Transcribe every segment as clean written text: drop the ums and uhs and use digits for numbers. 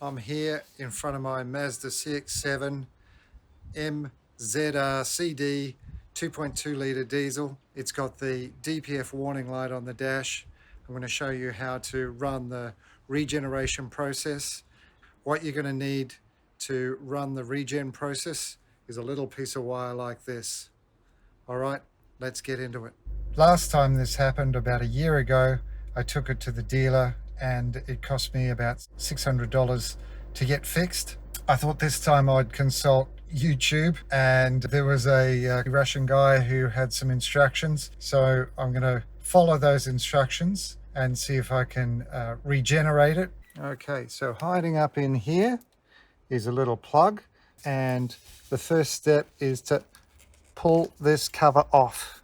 I'm here in front of my Mazda CX7 MZR-CD 2.2 litre diesel. It's got the DPF warning light on the dash. I'm going to show you how to run the regeneration process. What you're going to need to run the regen process is a little piece of wire like this. All right, let's get into it. Last time this happened, about a year ago, I took it to the dealer and it cost me about $600 to get fixed. I thought this time I'd consult YouTube, and there was a Russian guy who had some instructions. So I'm going to follow those instructions and see if I can regenerate it. Okay, so hiding up in here is a little plug, and the first step is to pull this cover off.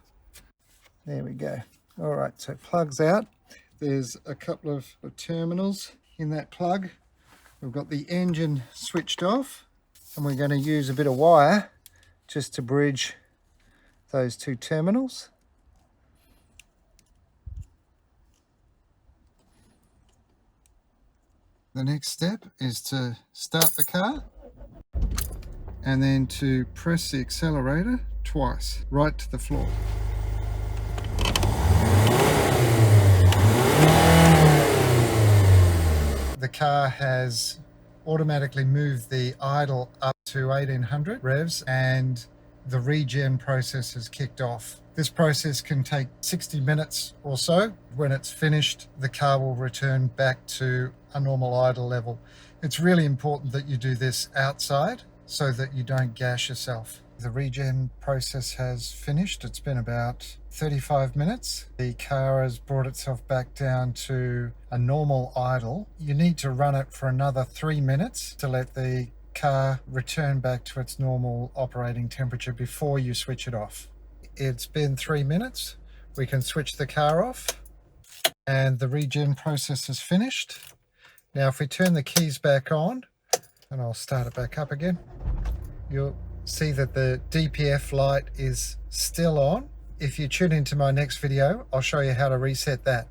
There we go. All right, so it plugs out. There's a couple of terminals in that plug. We've got the engine switched off, and we're going to use a bit of wire just to bridge those two terminals. The next step is to start the car and then to press the accelerator twice, right to the floor. The car has automatically moved the idle up to 1800 revs, and the regen process has kicked off. This process can take 60 minutes or so. When it's finished, the car will return back to a normal idle level. It's really important that you do this outside so that you don't gash yourself. The regen process has finished. It's been about 35 minutes. The car has brought itself back down to a normal idle. You need to run it for another 3 minutes to let the car return back to its normal operating temperature before you switch it off. It's been 3 minutes. We can switch the car off, and the regen process is finished. Now if we turn the keys back on, and I'll start it back up again, you'll see that the DPF light is still on. If you tune into my next video, I'll show you how to reset that.